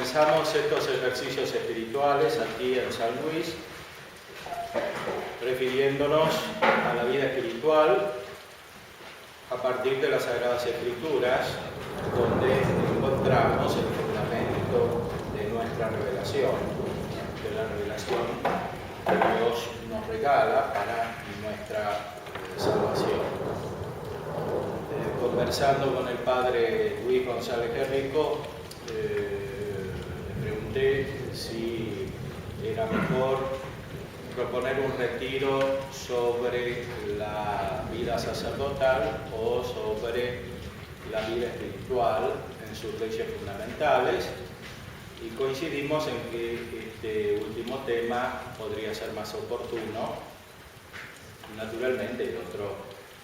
comenzamos estos ejercicios espirituales aquí en San Luis, refiriéndonos a la vida espiritual a partir de las Sagradas Escrituras, donde encontramos el fundamento de nuestra revelación, de la revelación que Dios nos regala para nuestra salvación. Conversando con el padre Luis González Guerrico, le pregunté si era mejor proponer un retiro sobre la vida sacerdotal o sobre la vida espiritual en sus leyes fundamentales, y coincidimos en que este último tema podría ser más oportuno. Naturalmente, el otro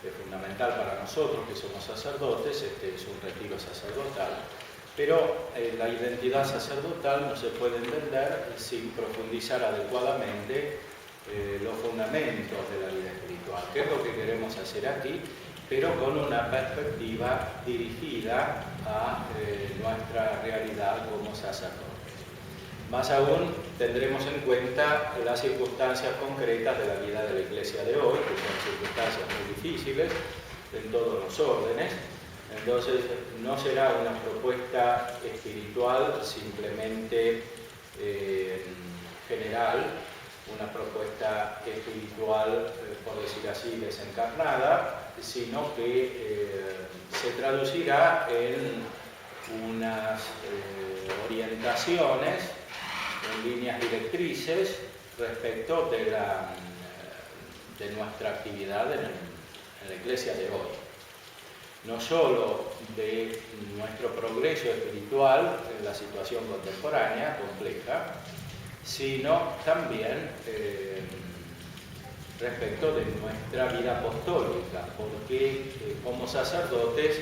es fundamental para nosotros que somos sacerdotes, este es un retiro sacerdotal, pero la identidad sacerdotal no se puede entender sin profundizar adecuadamente los fundamentos de la vida espiritual, que es lo que queremos hacer aquí, pero con una perspectiva dirigida a nuestra realidad como sacerdotes. Más aún, tendremos en cuenta las circunstancias concretas de la vida de la Iglesia de hoy, que son circunstancias muy difíciles en todos los órdenes. Entonces, no será una propuesta espiritual simplemente general, una propuesta espiritual, por decir así, desencarnada, sino que se traducirá en unas orientaciones, en líneas directrices respecto de nuestra actividad en la Iglesia de hoy. No solo de nuestro progreso espiritual en la situación contemporánea compleja, sino también respecto de nuestra vida apostólica, porque como sacerdotes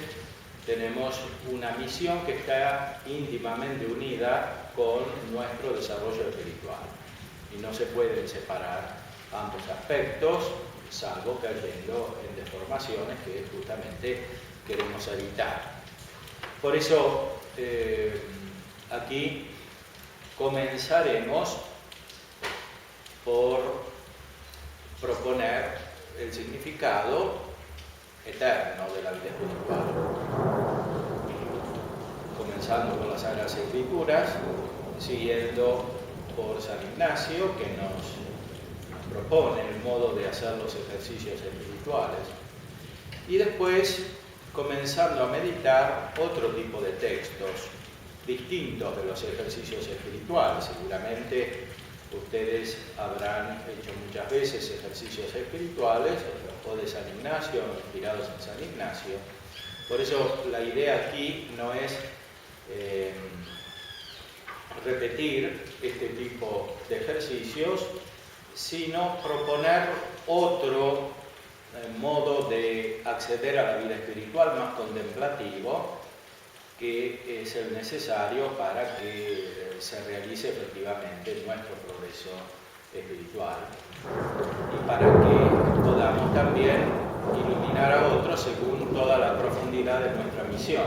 tenemos una misión que está íntimamente unida con nuestro desarrollo espiritual y no se pueden separar ambos aspectos, salvo cayendo en deformaciones que justamente queremos evitar. Por eso aquí comenzaremos por proponer el significado eterno de la vida espiritual, comenzando con las Sagradas Escrituras, siguiendo por San Ignacio, que nos propone el modo de hacer los ejercicios espirituales, y después comenzando a meditar otro tipo de textos distintos de los ejercicios espirituales. Seguramente ustedes habrán hecho muchas veces ejercicios espirituales o de San Ignacio, inspirados en San Ignacio. Por eso la idea aquí no es repetir este tipo de ejercicios, sino proponer otro modo de acceder a la vida espiritual más contemplativo, que es el necesario para que se realice efectivamente nuestro progreso espiritual y para que podamos también iluminar a otros según toda la profundidad de nuestra misión.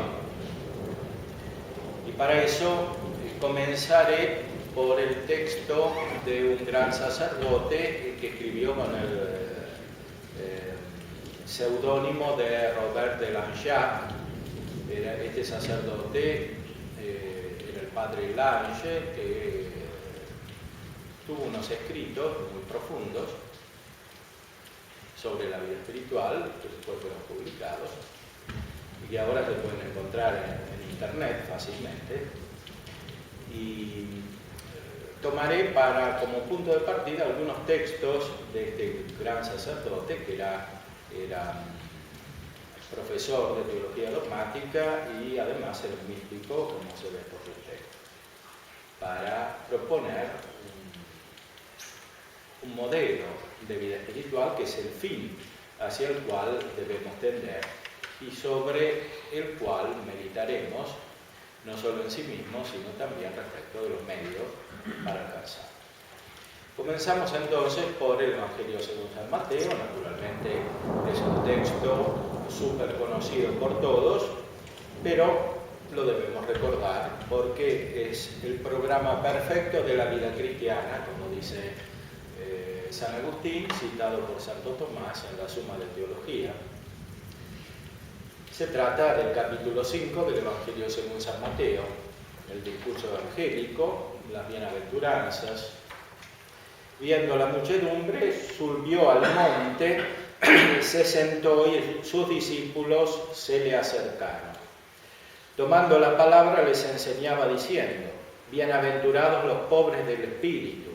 Y para eso comenzaré por el texto de un gran sacerdote que escribió con el seudónimo de Robert de Langeac. Este sacerdote era el padre Lange, que tuvo unos escritos muy profundos sobre la vida espiritual, que después fueron publicados y que ahora se pueden encontrar en internet fácilmente. Y tomaré como punto de partida algunos textos de este gran sacerdote, que era profesor de teología dogmática y además era un místico, como se ve por el texto, para proponer un modelo de vida espiritual que es el fin hacia el cual debemos tender y sobre el cual meditaremos no solo en sí mismo, sino también respecto de los medios para alcanzar. Comenzamos entonces por el Evangelio según San Mateo. Naturalmente es un texto súper conocido por todos, pero lo debemos recordar porque es el programa perfecto de la vida cristiana, como dice San Agustín, citado por Santo Tomás en la Suma de Teología. Se trata del capítulo 5 del Evangelio según San Mateo, el discurso evangélico, las bienaventuranzas. Viendo la muchedumbre, subió al monte, se sentó y sus discípulos se le acercaron. Tomando la palabra les enseñaba diciendo: bienaventurados los pobres del espíritu,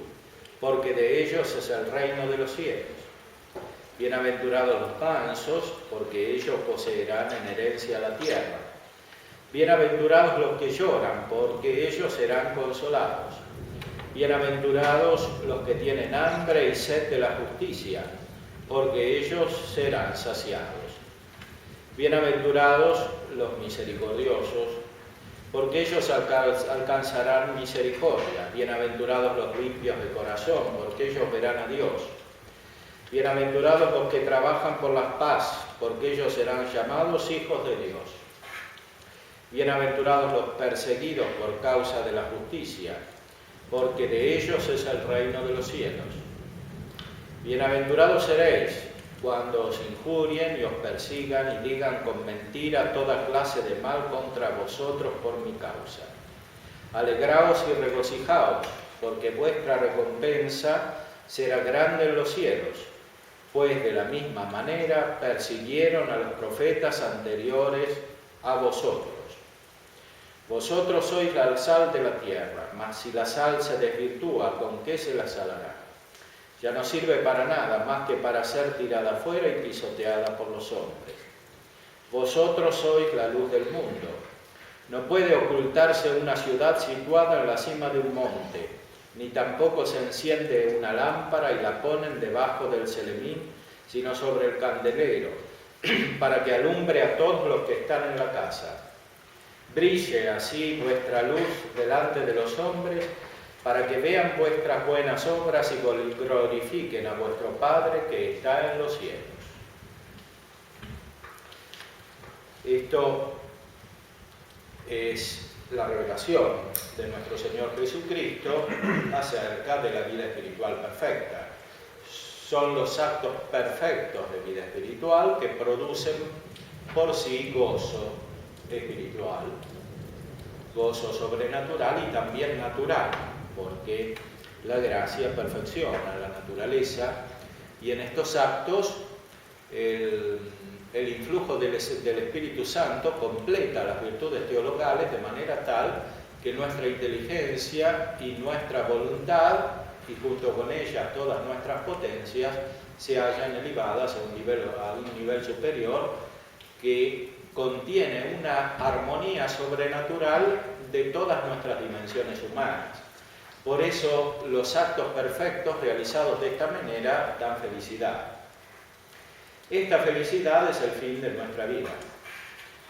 porque de ellos es el reino de los cielos. Bienaventurados los mansos, porque ellos poseerán en herencia la tierra. Bienaventurados los que lloran, porque ellos serán consolados. Bienaventurados los que tienen hambre y sed de la justicia, porque ellos serán saciados. Bienaventurados los misericordiosos, porque ellos alcanzarán misericordia. Bienaventurados los limpios de corazón, porque ellos verán a Dios. Bienaventurados los que trabajan por la paz, porque ellos serán llamados hijos de Dios. Bienaventurados los perseguidos por causa de la justicia, porque de ellos es el reino de los cielos. Bienaventurados seréis cuando os injurien y os persigan y digan con mentira toda clase de mal contra vosotros por mi causa. Alegraos y regocijaos, porque vuestra recompensa será grande en los cielos, pues de la misma manera persiguieron a los profetas anteriores a vosotros. Vosotros sois la sal de la tierra, mas si la sal se desvirtúa, ¿con qué se la salará? Ya no sirve para nada más que para ser tirada fuera y pisoteada por los hombres. Vosotros sois la luz del mundo. No puede ocultarse una ciudad situada en la cima de un monte, ni tampoco se enciende una lámpara y la ponen debajo del celemín, sino sobre el candelero, para que alumbre a todos los que están en la casa. Brille así vuestra luz delante de los hombres, para que vean vuestras buenas obras y glorifiquen a vuestro Padre que está en los cielos. Esto es la revelación de nuestro Señor Jesucristo acerca de la vida espiritual perfecta. Son los actos perfectos de vida espiritual que producen por sí gozo espiritual, gozo sobrenatural y también natural, porque la gracia perfecciona la naturaleza y en estos actos el influjo del Espíritu Santo completa las virtudes teologales de manera tal que nuestra inteligencia y nuestra voluntad, y junto con ellas todas nuestras potencias, se hallan elevadas a un nivel superior que contiene una armonía sobrenatural de todas nuestras dimensiones humanas. Por eso los actos perfectos realizados de esta manera dan felicidad. Esta felicidad es el fin de nuestra vida.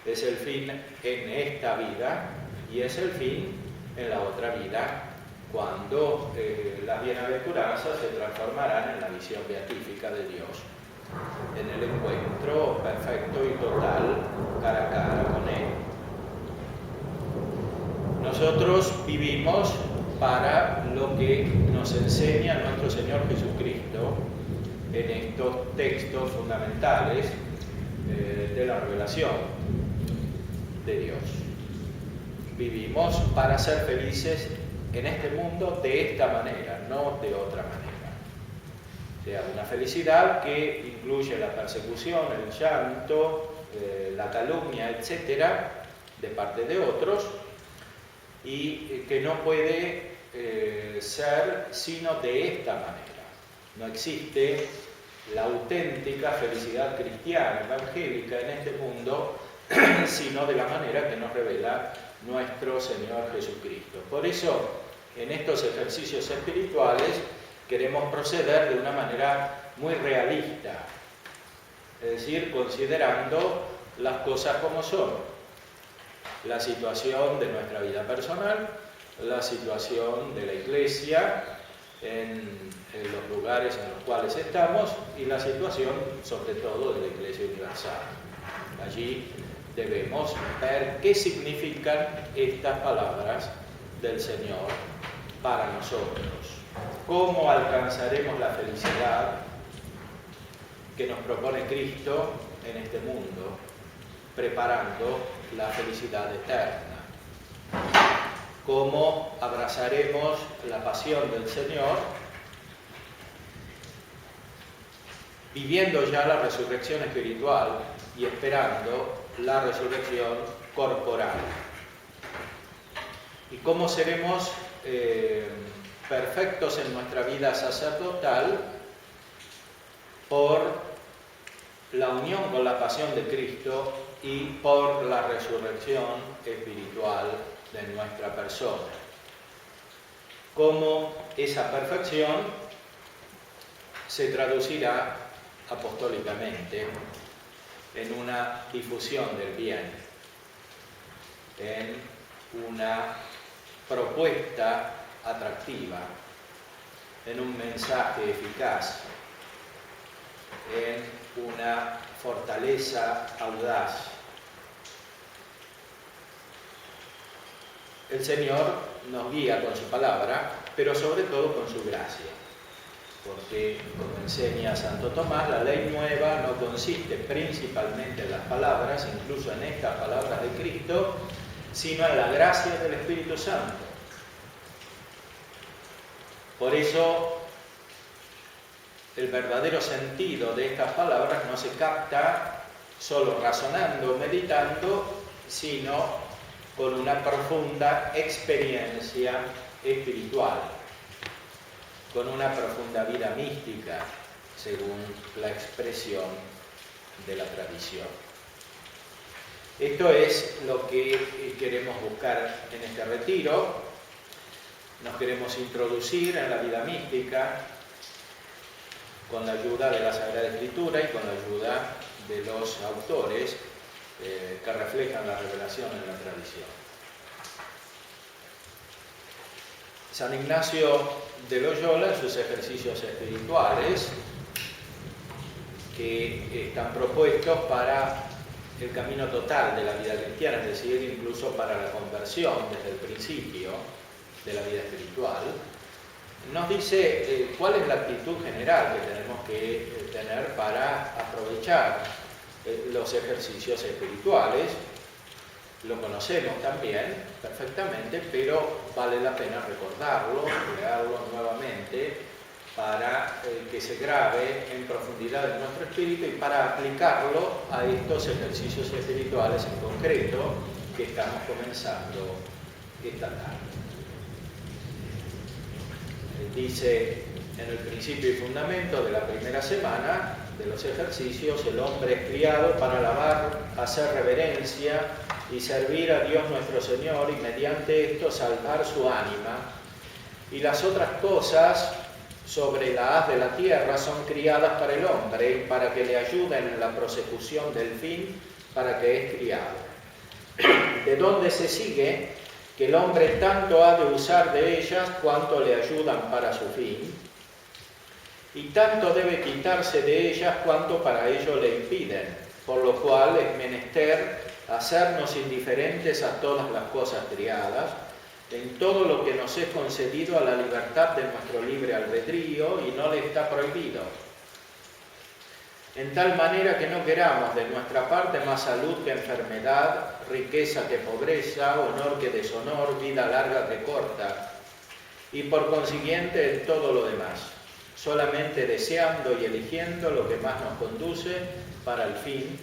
Es el fin en esta vida y es el fin en la otra vida, cuando las bienaventuranzas se transformarán en la visión beatífica de Dios, en el encuentro perfecto y total cara a cara con Él. Nosotros vivimos para lo que nos enseña nuestro Señor Jesucristo en estos textos fundamentales de la revelación de Dios. Vivimos para ser felices en este mundo de esta manera, no de otra manera. O sea, una felicidad que incluye la persecución, el llanto, la calumnia, etcétera, de parte de otros, y que no puede ser sino de esta manera. No existe la auténtica felicidad cristiana, evangélica en este mundo, sino de la manera que nos revela nuestro Señor Jesucristo. Por eso, en estos ejercicios espirituales queremos proceder de una manera muy realista, es decir, considerando las cosas como son, la situación de nuestra vida personal, la situación de la Iglesia en los lugares en los cuales estamos y la situación sobre todo de la Iglesia universal. Allí debemos ver qué significan estas palabras del Señor para nosotros. ¿Cómo alcanzaremos la felicidad que nos propone Cristo en este mundo, preparando la felicidad eterna? ¿Cómo abrazaremos la pasión del Señor, viviendo ya la resurrección espiritual y esperando la resurrección corporal? ¿Y cómo seremos perfectos en nuestra vida sacerdotal por la unión con la pasión de Cristo y por la resurrección espiritual de nuestra persona? ¿Cómo esa perfección se traducirá apostólicamente en una difusión del bien, en una propuesta atractiva, en un mensaje eficaz, en una fortaleza audaz? El Señor nos guía con su palabra, pero sobre todo con su gracia, porque, como enseña Santo Tomás, la ley nueva no consiste principalmente en las palabras, incluso en estas palabras de Cristo, sino en la gracia del Espíritu Santo. Por eso, el verdadero sentido de estas palabras no se capta solo razonando, meditando, sino con una profunda experiencia espiritual, con una profunda vida mística, según la expresión de la tradición. Esto es lo que queremos buscar en este retiro. Nos queremos introducir en la vida mística con la ayuda de la Sagrada Escritura y con la ayuda de los autores que reflejan la revelación en la tradición. San Ignacio de Loyola, en sus ejercicios espirituales, que están propuestos para el camino total de la vida cristiana, es decir, incluso para la conversión desde el principio de la vida espiritual, nos dice cuál es la actitud general que tenemos que tener para aprovechar los ejercicios espirituales. Lo conocemos también perfectamente, pero vale la pena recordarlo, leerlo nuevamente para que se grabe en profundidad en nuestro espíritu y para aplicarlo a estos ejercicios espirituales en concreto que estamos comenzando esta tarde. Dice en el principio y fundamento de la primera semana de los ejercicios: el hombre es criado para alabar, hacer reverencia y servir a Dios nuestro Señor, y mediante esto salvar su ánima. Y las otras cosas sobre la haz de la tierra son criadas para el hombre, para que le ayuden en la prosecución del fin para que es criado. De donde se sigue que el hombre tanto ha de usar de ellas cuanto le ayudan para su fin, y tanto debe quitarse de ellas cuanto para ello le impiden, por lo cual es menester hacernos indiferentes a todas las cosas criadas, en todo lo que nos es concedido a la libertad de nuestro libre albedrío y no le está prohibido, en tal manera que no queramos de nuestra parte más salud que enfermedad, riqueza que pobreza, honor que deshonor, vida larga que corta, y por consiguiente en todo lo demás, solamente deseando y eligiendo lo que más nos conduce para el fin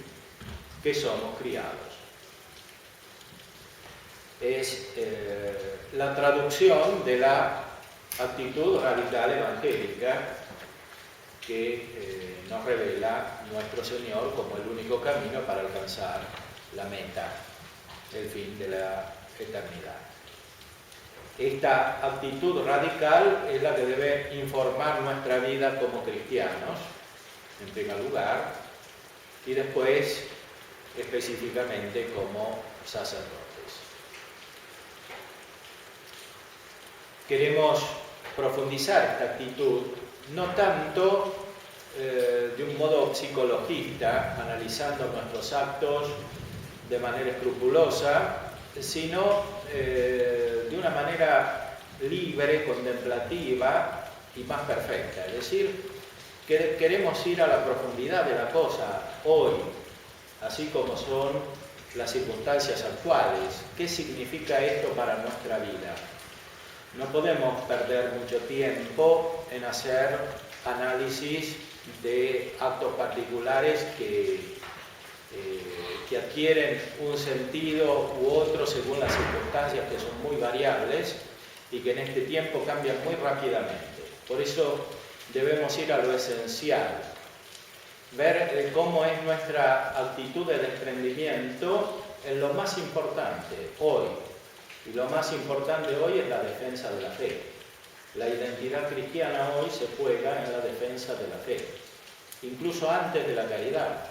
que somos criados. Es la traducción de la actitud radical evangélica que nos revela nuestro Señor como el único camino para alcanzar la meta, el fin de la eternidad. Esta actitud radical es la que debe informar nuestra vida como cristianos, en primer lugar, y después específicamente como sacerdotes. Queremos profundizar esta actitud, no tanto de un modo psicologista, analizando nuestros actos de manera escrupulosa, sino de una manera libre, contemplativa y más perfecta. Es decir, que queremos ir a la profundidad de la cosa hoy, así como son las circunstancias actuales. ¿Qué significa esto para nuestra vida? No podemos perder mucho tiempo en hacer análisis de actos particulares que adquieren un sentido u otro según las circunstancias, que son muy variables y que en este tiempo cambian muy rápidamente. Por eso debemos ir a lo esencial, ver cómo es nuestra actitud de desprendimiento en lo más importante hoy. Y lo más importante hoy es la defensa de la fe. La identidad cristiana hoy se juega en la defensa de la fe, incluso antes de la caridad.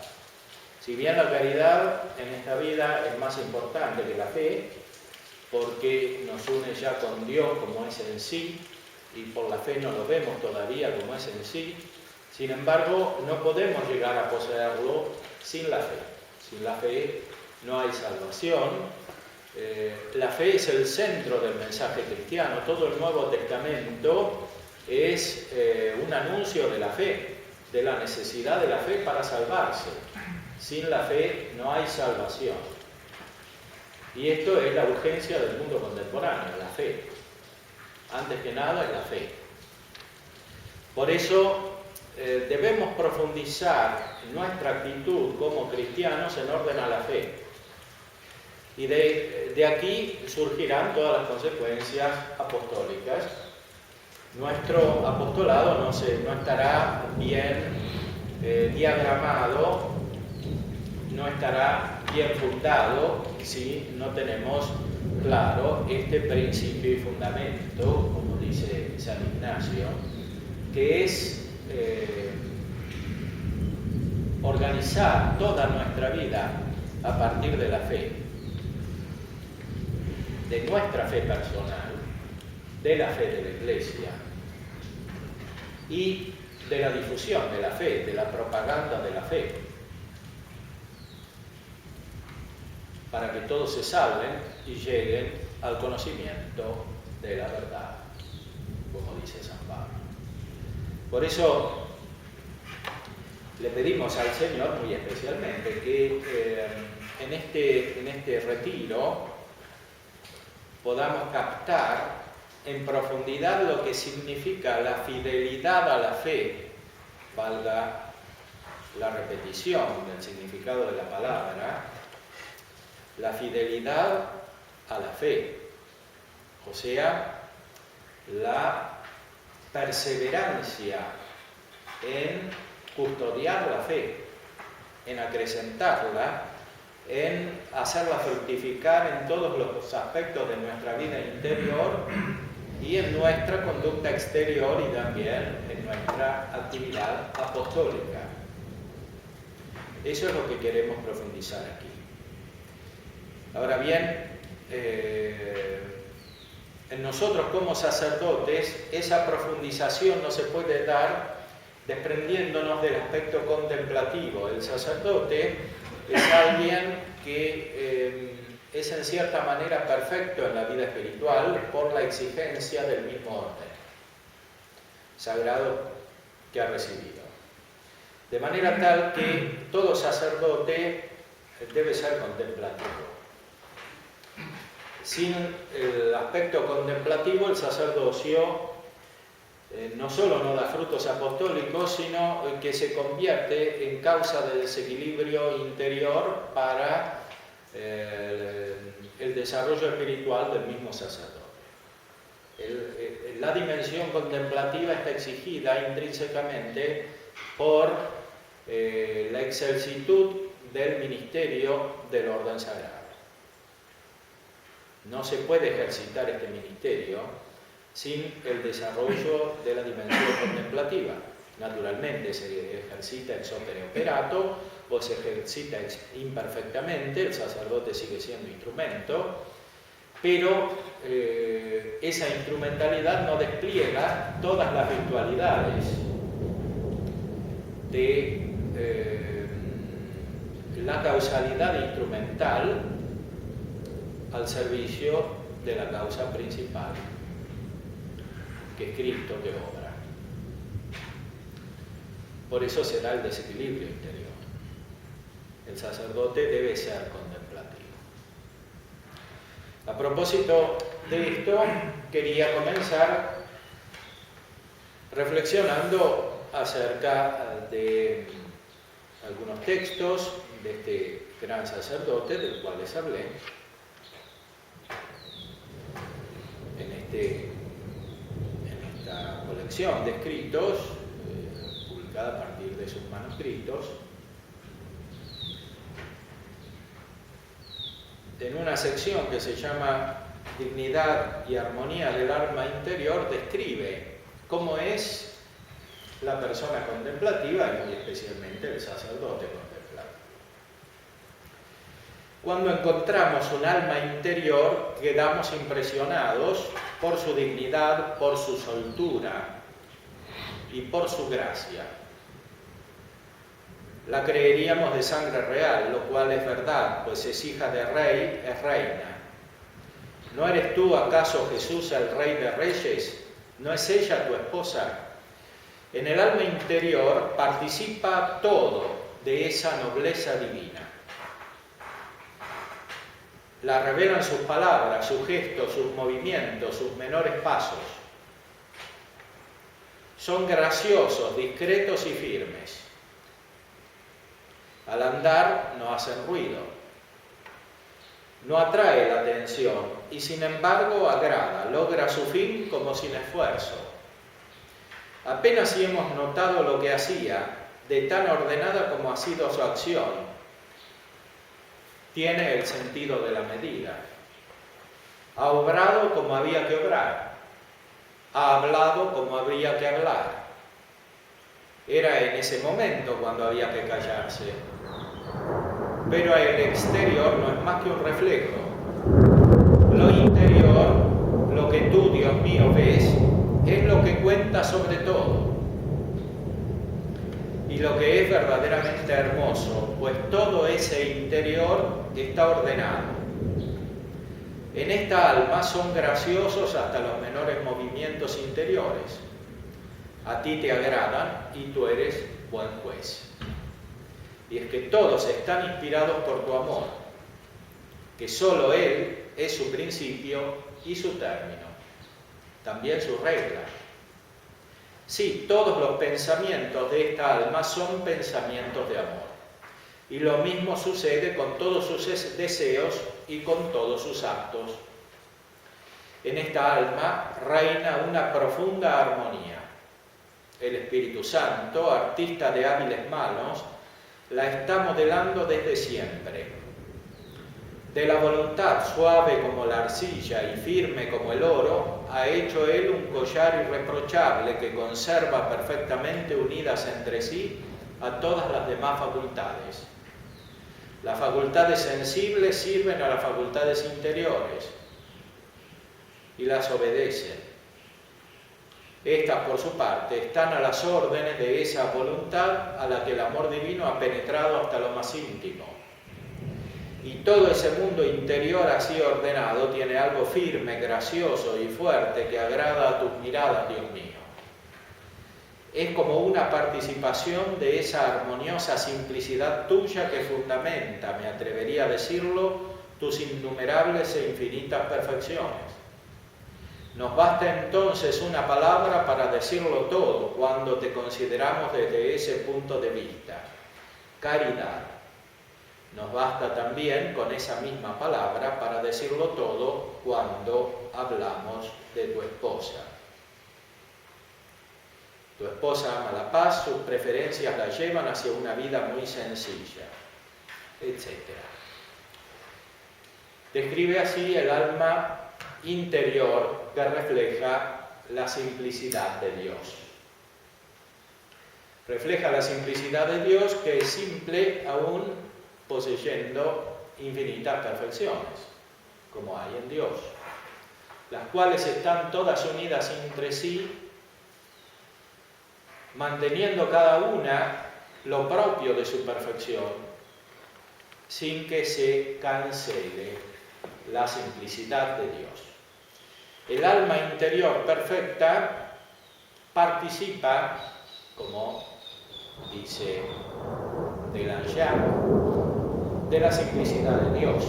Si bien la caridad en esta vida es más importante que la fe, porque nos une ya con Dios como es en sí, y por la fe no lo vemos todavía como es en sí, sin embargo no podemos llegar a poseerlo sin la fe. Sin la fe no hay salvación. La fe es el centro del mensaje cristiano. Todo el Nuevo Testamento es un anuncio de la fe, de la necesidad de la fe para salvarse. Sin la fe no hay salvación. Y esto es la urgencia del mundo contemporáneo, la fe. Antes que nada es la fe. Por eso debemos profundizar nuestra actitud como cristianos en orden a la fe. Y de aquí surgirán todas las consecuencias apostólicas. Nuestro apostolado no estará bien diagramado, no estará bien fundado si no tenemos claro este principio y fundamento, como dice San Ignacio, que es organizar toda nuestra vida a partir de la fe, de nuestra fe personal, de la fe de la Iglesia y de la difusión de la fe, de la propaganda de la fe, para que todos se salven y lleguen al conocimiento de la verdad, como dice San Pablo. Por eso le pedimos al Señor muy especialmente que en este retiro podamos captar en profundidad lo que significa la fidelidad a la fe, valga la repetición del significado de la palabra, la fidelidad a la fe, o sea, la perseverancia en custodiar la fe, en acrecentarla, en hacerla fructificar en todos los aspectos de nuestra vida interior y en nuestra conducta exterior y también en nuestra actividad apostólica. Eso es lo que queremos profundizar aquí. Ahora bien, en nosotros como sacerdotes, esa profundización no se puede dar desprendiéndonos del aspecto contemplativo. El sacerdote es alguien que es en cierta manera perfecto en la vida espiritual por la exigencia del mismo orden sagrado que ha recibido. De manera tal que todo sacerdote debe ser contemplativo. Sin el aspecto contemplativo, el sacerdocio no solo no da frutos apostólicos, sino que se convierte en causa de desequilibrio interior para el desarrollo espiritual del mismo sacerdote. La dimensión contemplativa está exigida intrínsecamente por la excelsitud del ministerio del orden sagrado. No se puede ejercitar este ministerio sin el desarrollo de la dimensión contemplativa. Naturalmente se ejercita ex opere operato o se ejercita imperfectamente, el sacerdote sigue siendo instrumento, pero esa instrumentalidad no despliega todas las virtualidades de la causalidad instrumental al servicio de la causa principal, que es Cristo que obra. Por eso se da el desequilibrio interior. El sacerdote debe ser contemplativo. A propósito de esto, quería comenzar reflexionando acerca de algunos textos de este gran sacerdote del cual les hablé en esta colección de escritos publicada a partir de sus manuscritos, en una sección que se llama Dignidad y Armonía del Alma Interior, describe cómo es la persona contemplativa y muy especialmente el sacerdote contemplativo. Cuando encontramos un alma interior, quedamos impresionados por su dignidad, por su soltura y por su gracia. La creeríamos de sangre real, lo cual es verdad, pues es hija de rey, es reina. ¿No eres tú acaso Jesús el Rey de Reyes? ¿No es ella tu esposa? En el alma interior participa todo de esa nobleza divina. La revelan sus palabras, sus gestos, sus movimientos, sus menores pasos. Son graciosos, discretos y firmes. Al andar no hacen ruido. No atrae la atención y sin embargo agrada, logra su fin como sin esfuerzo. Apenas si hemos notado lo que hacía, de tan ordenada como ha sido su acción. Tiene el sentido de la medida. Ha obrado como había que obrar. Ha hablado como había que hablar. Era en ese momento cuando había que callarse. Pero el exterior no es más que un reflejo. Lo interior, lo que tú, Dios mío, ves, es lo que cuenta sobre todo. Y lo que es verdaderamente hermoso, pues todo ese interior está ordenado. En esta alma son graciosos hasta los menores movimientos interiores. A ti te agradan y tú eres buen juez. Y es que todos están inspirados por tu amor, que solo Él es su principio y su término, también su regla. Sí, todos los pensamientos de esta alma son pensamientos de amor. Y lo mismo sucede con todos sus deseos y con todos sus actos. En esta alma reina una profunda armonía. El Espíritu Santo, artista de hábiles manos, la está modelando desde siempre. De la voluntad suave como la arcilla y firme como el oro, ha hecho él un collar irreprochable que conserva perfectamente unidas entre sí a todas las demás facultades. Las facultades sensibles sirven a las facultades interiores y las obedecen. Estas, por su parte, están a las órdenes de esa voluntad a la que el amor divino ha penetrado hasta lo más íntimo. Y todo ese mundo interior así ordenado tiene algo firme, gracioso y fuerte que agrada a tus miradas, Dios mío. Es como una participación de esa armoniosa simplicidad tuya que fundamenta, me atrevería a decirlo, tus innumerables e infinitas perfecciones. Nos basta entonces una palabra para decirlo todo cuando te consideramos desde ese punto de vista. Caridad. Nos basta también con esa misma palabra para decirlo todo cuando hablamos de tu esposa. Tu esposa ama la paz, sus preferencias la llevan hacia una vida muy sencilla, etc. Describe así el alma interior que refleja la simplicidad de Dios. Refleja la simplicidad de Dios que es simple aún poseyendo infinitas perfecciones, como hay en Dios, las cuales están todas unidas entre sí, manteniendo cada una lo propio de su perfección, sin que se cancele la simplicidad de Dios. El alma interior perfecta participa, como dice Delangean, de la simplicidad de Dios.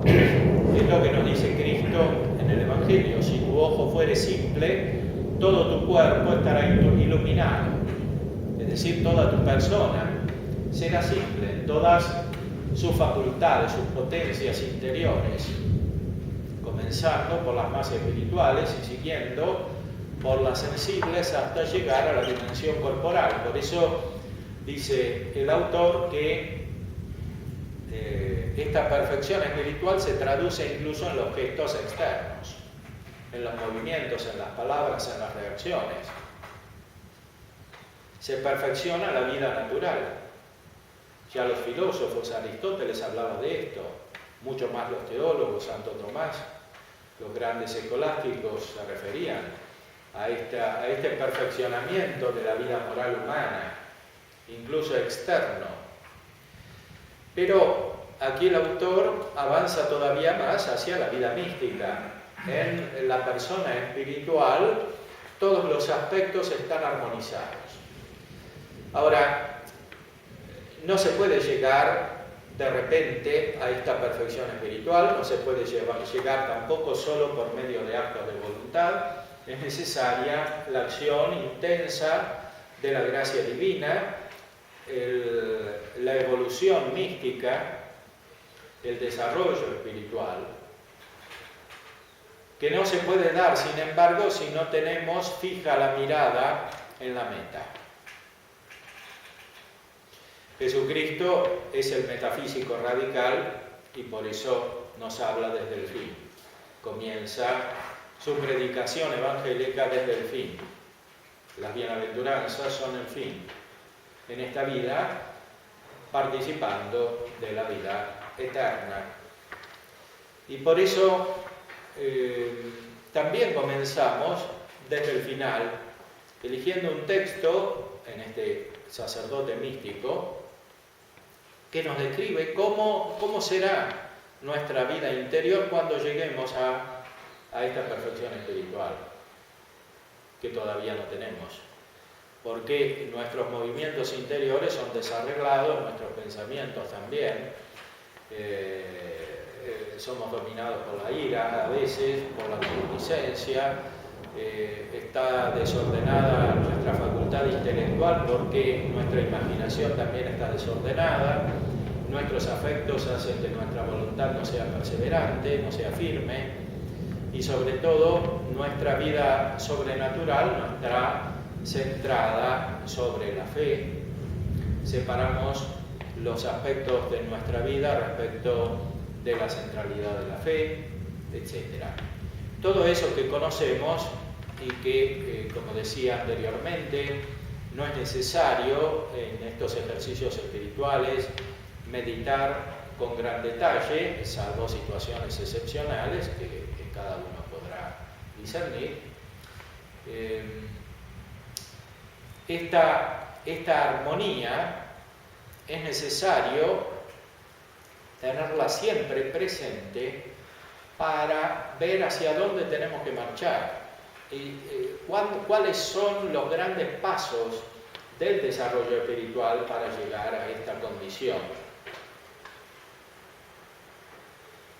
Es lo que nos dice Cristo en el Evangelio: si tu ojo fuere simple, todo tu cuerpo estará iluminado. Es decir, toda tu persona será simple en todas sus facultades, sus potencias interiores, comenzando por las más espirituales y siguiendo por las sensibles hasta llegar a la dimensión corporal. Por eso dice el autor que esta perfección espiritual se traduce incluso en los gestos externos, en los movimientos, en las palabras, en las reacciones. Se perfecciona la vida natural. Ya los filósofos, Aristóteles hablaba de esto, mucho más los teólogos, Santo Tomás, los grandes escolásticos se referían a este perfeccionamiento de la vida moral humana, incluso externo. Pero aquí el autor avanza todavía más hacia la vida mística. En la persona espiritual todos los aspectos están armonizados. Ahora, no se puede llegar de repente a esta perfección espiritual, no se puede llegar tampoco solo por medio de actos de voluntad. Es necesaria la acción intensa de la gracia divina, la evolución mística, el desarrollo espiritual, que no se puede dar, sin embargo, si no tenemos fija la mirada en la meta. Jesucristo es el metafísico radical y por eso nos habla desde el fin. Comienza su predicación evangélica desde el fin. Las bienaventuranzas son el fin. En esta vida, participando de la vida eterna. Y por eso también comenzamos desde el final, eligiendo un texto en este sacerdote místico que nos describe cómo será nuestra vida interior cuando lleguemos a esta perfección espiritual, que todavía no tenemos. Porque nuestros movimientos interiores son desarreglados, nuestros pensamientos también. Somos dominados por la ira, a veces, por la concupiscencia. Está desordenada nuestra facultad intelectual porque nuestra imaginación también está desordenada. Nuestros afectos hacen que nuestra voluntad no sea perseverante, no sea firme. Y sobre todo, nuestra vida sobrenatural no estará centrada sobre la fe. Separamos los aspectos de nuestra vida respecto de la centralidad de la fe, etc. Todo eso que conocemos y que, como decía anteriormente, no es necesario en estos ejercicios espirituales meditar con gran detalle, salvo situaciones excepcionales que cada uno podrá discernir. Esta armonía es necesario tenerla siempre presente para ver hacia dónde tenemos que marchar y cuáles son los grandes pasos del desarrollo espiritual para llegar a esta condición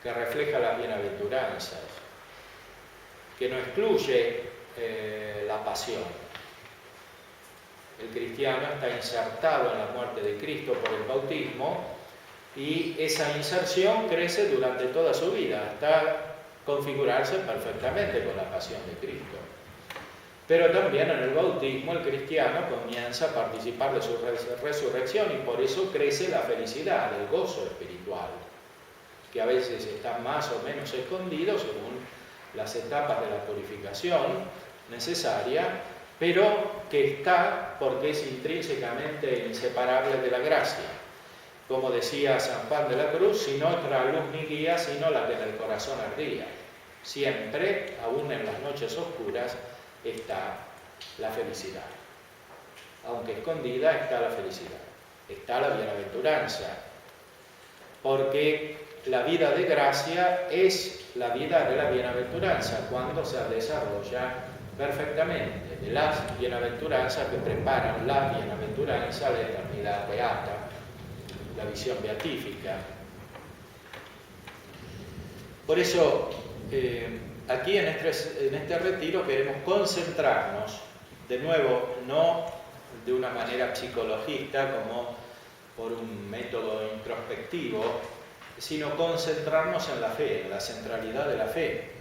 que refleja las bienaventuranzas, que no excluye la pasión. El cristiano está insertado en la muerte de Cristo por el bautismo y esa inserción crece durante toda su vida hasta configurarse perfectamente con la pasión de Cristo. Pero también en el bautismo el cristiano comienza a participar de su resurrección y por eso crece la felicidad, el gozo espiritual, que a veces está más o menos escondido según las etapas de la purificación necesaria, pero que está porque es intrínsecamente inseparable de la gracia. Como decía San Juan de la Cruz, sin otra luz ni guía, sino la que en el corazón ardía. Siempre, aún en las noches oscuras, está la felicidad. Aunque escondida, está la felicidad. Está la bienaventuranza. porque la vida de gracia es la vida de la bienaventuranza cuando se desarrolla perfectamente, de las bienaventuranzas que preparan la bienaventuranza, la eternidad beata, la visión beatífica. Por eso, aquí en este retiro queremos concentrarnos, de nuevo, no de una manera psicologista como por un método introspectivo, sino concentrarnos en la fe, en la centralidad de la fe.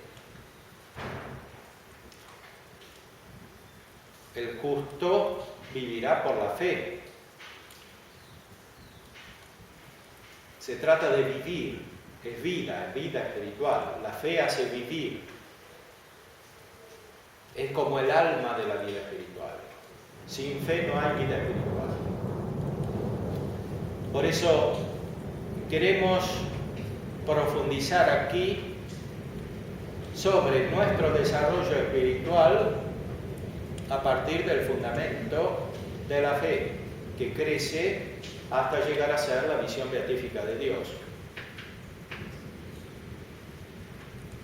El justo vivirá por la fe. Se trata de vivir, es vida espiritual. La fe hace vivir. Es como el alma de la vida espiritual. Sin fe no hay vida espiritual. Por eso queremos profundizar aquí sobre nuestro desarrollo espiritual a partir del fundamento de la fe, que crece hasta llegar a ser la visión beatífica de Dios,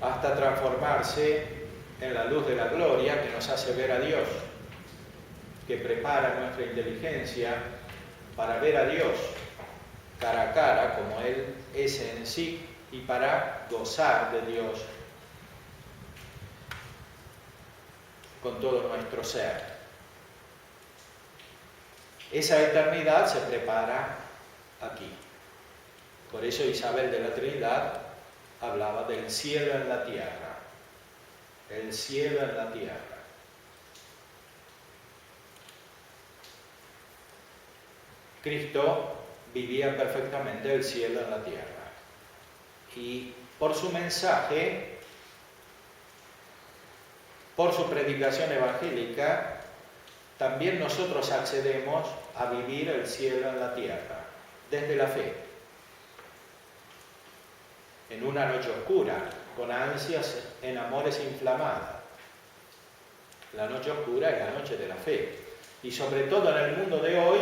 hasta transformarse en la luz de la gloria que nos hace ver a Dios, que prepara nuestra inteligencia para ver a Dios cara a cara, como Él es en sí, y para gozar de Dios con todo nuestro ser. Esa eternidad se prepara aquí. Por eso Isabel de la Trinidad hablaba del cielo en la tierra. El cielo en la tierra. Cristo vivía perfectamente el cielo en la tierra. Y por su mensaje, por su predicación evangélica, también nosotros accedemos a vivir el cielo en la tierra, desde la fe. En una noche oscura, con ansias en amores inflamadas. La noche oscura es la noche de la fe. Y sobre todo en el mundo de hoy,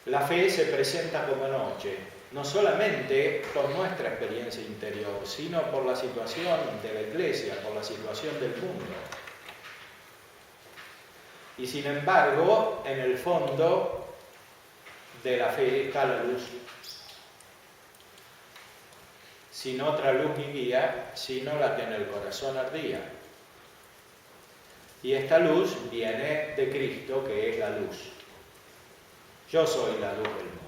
la fe se presenta como noche, no solamente por nuestra experiencia interior, sino por la situación de la Iglesia, por la situación del mundo. Y sin embargo, en el fondo de la fe está la luz. Sin otra luz ni guía, sino la que en el corazón ardía. Y esta luz viene de Cristo, que es la luz. Yo soy la luz del mundo.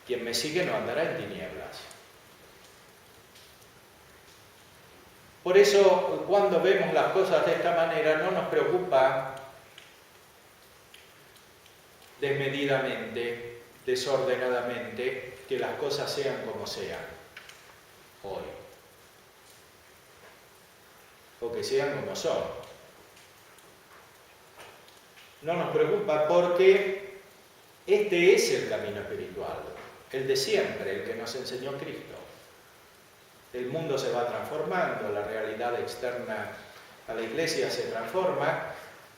Quien me sigue no andará en tinieblas. Por eso, cuando vemos las cosas de esta manera, no nos preocupa desmedidamente, desordenadamente, que las cosas sean como sean hoy. O que sean como son. No nos preocupa porque este es el camino espiritual, el de siempre, el que nos enseñó Cristo. El mundo se va transformando, la realidad externa a la Iglesia se transforma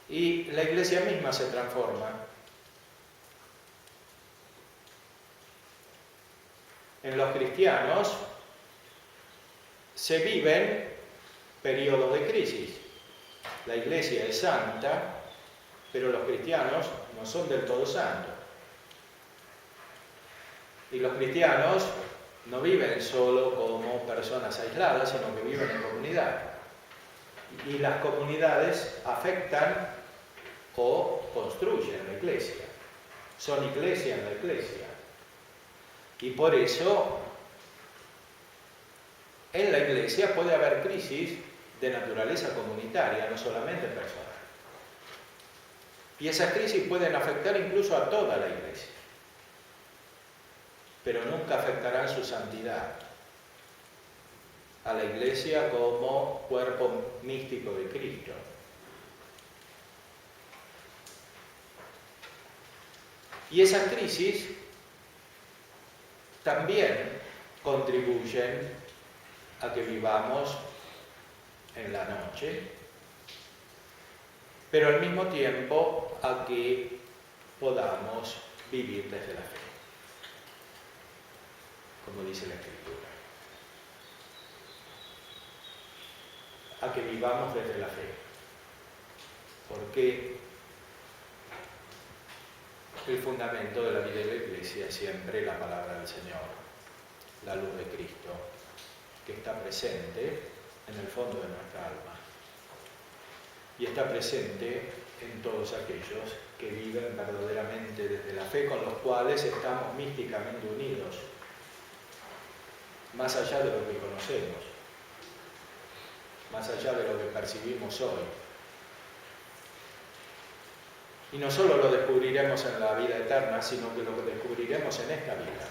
y la Iglesia misma se transforma. En los cristianos se viven periodos de crisis. La Iglesia es santa, pero los cristianos no son del todo santos. Y los cristianos no viven solo como personas aisladas, sino que viven en comunidad. Y las comunidades afectan o construyen la Iglesia. Son iglesia en la Iglesia. Y por eso en la Iglesia puede haber crisis de naturaleza comunitaria, no solamente personal. Y esas crisis pueden afectar incluso a toda la Iglesia, pero nunca afectarán su santidad, a la Iglesia como cuerpo místico de Cristo. Y esas crisis también contribuyen a que vivamos en la noche, pero al mismo tiempo a que podamos vivir desde la fe. como dice la Escritura. A que vivamos desde la fe. Porque el fundamento de la vida de la Iglesia es siempre la palabra del Señor, la luz de Cristo, que está presente en el fondo de nuestra alma. Y está presente en todos aquellos que viven verdaderamente desde la fe, con los cuales estamos místicamente unidos, más allá de lo que conocemos, más allá de lo que percibimos hoy. Y no solo lo descubriremos en la vida eterna, sino que lo descubriremos en esta vida,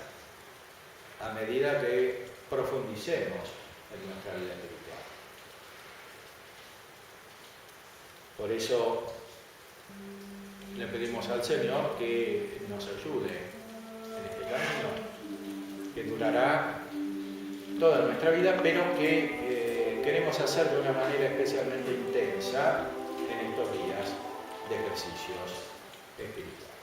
a medida que profundicemos en nuestra vida espiritual. Por eso le pedimos al Señor que nos ayude en este camino, que durará toda nuestra vida, pero que queremos hacer de una manera especialmente intensa en estos días de ejercicios espirituales.